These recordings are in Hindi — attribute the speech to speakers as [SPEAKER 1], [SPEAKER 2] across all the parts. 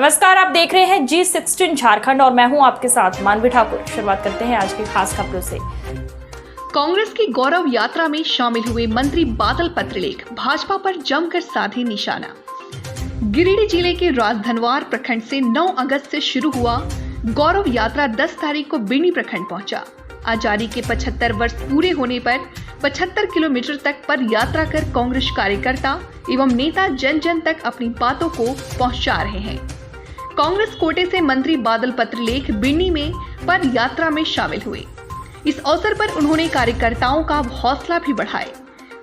[SPEAKER 1] नमस्कार, आप देख रहे हैं G16 झारखंड और मैं हूं आपके साथ मानवी ठाकुर। शुरुआत करते हैं आज की खास खबरों से।
[SPEAKER 2] कांग्रेस की गौरव यात्रा में शामिल हुए मंत्री बादल पत्रलेख भाजपा पर जमकर साधे निशाना। गिरिडीह जिले के राजधनवार प्रखंड से 9 अगस्त से शुरू हुआ गौरव यात्रा 10 तारीख को बिनी प्रखंड पहुंचा। आजादी के 75 वर्ष पूरे होने पर 75 किलोमीटर तक पर यात्रा कर कांग्रेस कार्यकर्ता एवं नेता जन जन तक अपनी बातों को पहुंचा रहे हैं। कांग्रेस कोटे से मंत्री बादल पत्रलेख बिन्नी में पर यात्रा में शामिल हुए। इस अवसर पर उन्होंने कार्यकर्ताओं का हौसला भी बढ़ाया।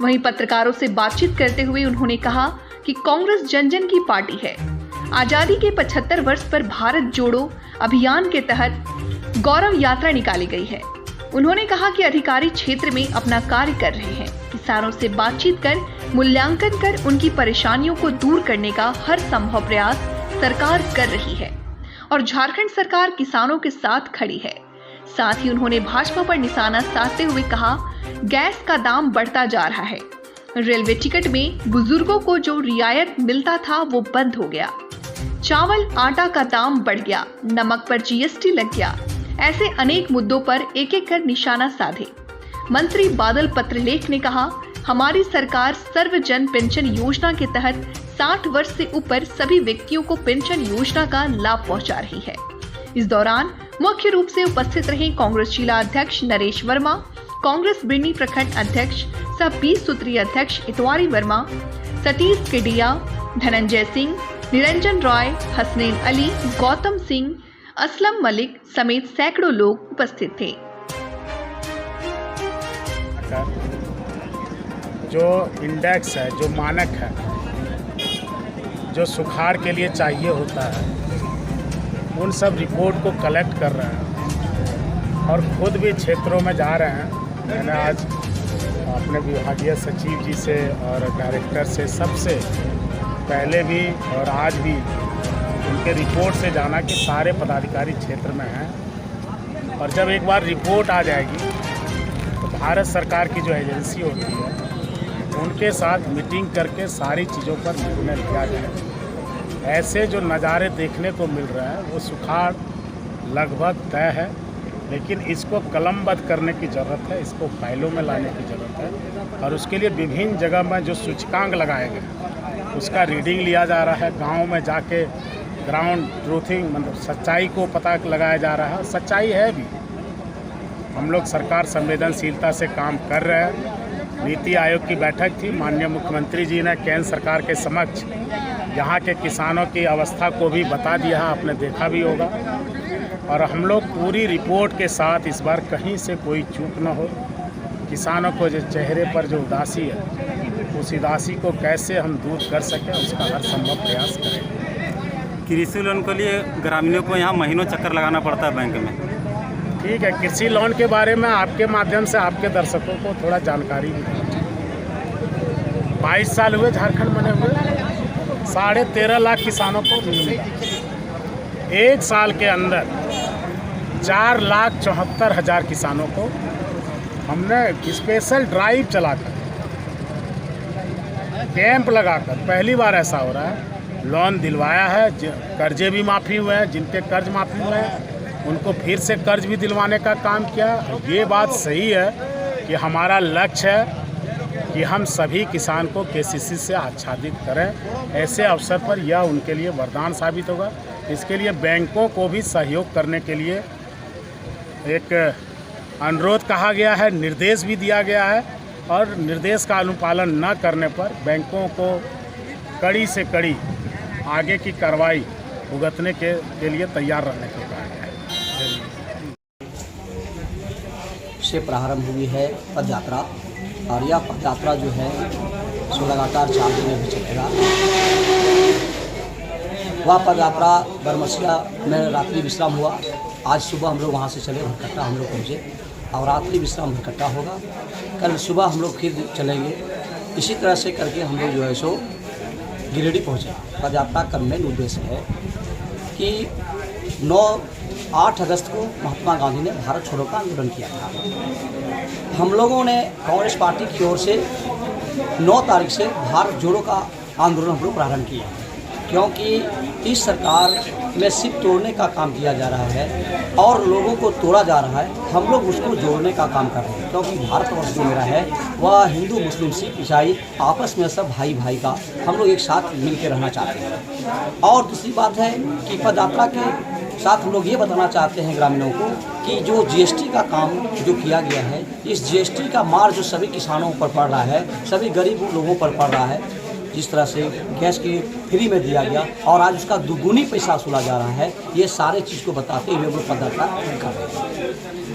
[SPEAKER 2] वहीं पत्रकारों से बातचीत करते हुए उन्होंने कहा कि कांग्रेस जन जन की पार्टी है। आजादी के 75 वर्ष पर भारत जोड़ो अभियान के तहत गौरव यात्रा निकाली गई है। उन्होंने कहा कि अधिकारी क्षेत्र में अपना कार्य कर रहे हैं। किसानों से बातचीत कर मूल्यांकन कर उनकी परेशानियों को दूर करने का हर संभव प्रयास सरकार कर रही है और झारखंड सरकार किसानों के साथ खड़ी है। साथ ही उन्होंने भाजपा पर निशाना साधते हुए कहा, गैस का दाम बढ़ता जा रहा है। रेलवे टिकट में बुजुर्गों को जो रियायत मिलता था वो बंद हो गया। चावल आटा का दाम बढ़ गया, नमक पर जीएसटी लग गया। ऐसे अनेक मुद्दों पर एक एक कर निशाना साधे। मंत्री बादल पत्रलेख ने कहा, हमारी सरकार सर्वजन पेंशन योजना के तहत 60 वर्ष से ऊपर सभी व्यक्तियों को पेंशन योजना का लाभ पहुंचा रही है। इस दौरान मुख्य रूप से उपस्थित रहे कांग्रेस जिला अध्यक्ष नरेश वर्मा, कांग्रेस बिन्नी प्रखंड अध्यक्ष सह 20 सूत्रीय अध्यक्ष इतवारी वर्मा, सतीश केडिया, धनंजय सिंह, निरंजन रॉय, हसनैन अली, गौतम सिंह, असलम मलिक समेत सैकड़ों लोग उपस्थित थे।
[SPEAKER 3] जो इंडेक्स है, जो मानक है, जो सुखाड़ के लिए चाहिए होता है, उन सब रिपोर्ट को कलेक्ट कर रहे हैं और खुद भी क्षेत्रों में जा रहे हैं। मैंने आज अपने विभागीय सचिव जी से और डायरेक्टर से सबसे पहले भी और आज भी उनके रिपोर्ट से जाना कि सारे पदाधिकारी क्षेत्र में हैं और जब एक बार रिपोर्ट आ जाएगी तो भारत सरकार की जो एजेंसी होती है उनके साथ मीटिंग करके सारी चीज़ों पर निर्णय लिया जाए। ऐसे जो नज़ारे देखने को मिल रहा है वो सुखाड़ लगभग तय है, लेकिन इसको कलमबद्ध करने की ज़रूरत है, इसको फाइलों में लाने की ज़रूरत है और उसके लिए विभिन्न जगह में जो सूचकांक लगाए गए उसका रीडिंग लिया जा रहा है। गाँव में जाके ग्राउंड ट्रूथिंग मतलब सच्चाई को पता लगाया जा रहा है। सच्चाई है भी, हम लोग सरकार संवेदनशीलता से काम कर रहे हैं। नीति आयोग की बैठक थी, माननीय मुख्यमंत्री जी ने केंद्र सरकार के समक्ष यहाँ के किसानों की अवस्था को भी बता दिया है, आपने देखा भी होगा। और हम लोग पूरी रिपोर्ट के साथ इस बार कहीं से कोई चूक न हो। किसानों को जो चेहरे पर जो उदासी है उस उदासी को कैसे हम दूर कर सकें उसका हर संभव प्रयास करें।
[SPEAKER 4] कृषि लोन के लिए ग्रामीणों को यहाँ महीनों चक्कर लगाना पड़ता है बैंक में।
[SPEAKER 3] ठीक है, कृषि लोन के बारे में आपके माध्यम से आपके दर्शकों को थोड़ा जानकारी भी देना चाहिए। 22 साल हुए झारखंड बने हुए, 13.5 लाख किसानों को मिला। एक साल के अंदर 4,74,000 किसानों को हमने स्पेशल ड्राइव चलाकर कैंप लगाकर पहली बार ऐसा हो रहा है लोन दिलवाया है। कर्जे भी माफ़ी हुए हैं, जिनके कर्ज माफ़ी हुए हैं उनको फिर से कर्ज भी दिलवाने का काम किया। ये बात सही है कि हमारा लक्ष्य है कि हम सभी किसान को केसीसी से आच्छादित करें। ऐसे अवसर पर यह उनके लिए वरदान साबित होगा। इसके लिए बैंकों को भी सहयोग करने के लिए एक अनुरोध कहा गया है, निर्देश भी दिया गया है और निर्देश का अनुपालन न करने पर बैंकों को कड़ी से कड़ी आगे की कार्रवाई भुगतने के लिए तैयार रहने को कहा गया है।
[SPEAKER 5] से प्रारंभ हुई है पद यात्रा और यह पद यात्रा जो है सो लगातार 4 दिन में भी चलेगा। वह पद यात्रा बरमसिया में रात्रि विश्राम हुआ। आज सुबह हम लोग वहाँ से चले, भरकट्टा हम लोग पहुँचे और रात्रि विश्राम भरकट्टा होगा। कल सुबह हम लोग फिर चलेंगे। इसी तरह से करके हम लोग जो है सो गिरिडीह पहुँचे। पद यात्रा का मेन उद्देश्य है कि 8 अगस्त को महात्मा गांधी ने भारत छोड़ो का आंदोलन किया था। हम लोगों ने कांग्रेस पार्टी की ओर से 9 तारीख से भारत जोड़ो का आंदोलन हम लोग प्रारंभ किया। क्योंकि इस सरकार में सिर्फ तोड़ने का काम किया जा रहा है और लोगों को तोड़ा जा रहा है। हम लोग उसको जोड़ने का काम कर रहे हैं, क्योंकि भारतवर्ष जो मेरा है वह हिंदू मुस्लिम सिख ईसाई आपस में सब भाई भाई का हम लोग एक साथ मिल के रहना चाहते हैं। और दूसरी बात है कि पदयात्रा के साथ हम लोग ये बताना चाहते हैं ग्रामीणों को कि जो जीएसटी का काम जो किया गया है, इस जीएसटी का मार जो सभी किसानों पर पड़ रहा है, सभी गरीब लोगों पर पड़ रहा है, जिस तरह से गैस की फ्री में दिया गया और आज उसका दुगुनी पैसा वसूला जा रहा है, ये सारे चीज़ को बताते हुए हम लोग पदयात्रा कर रहे हैं।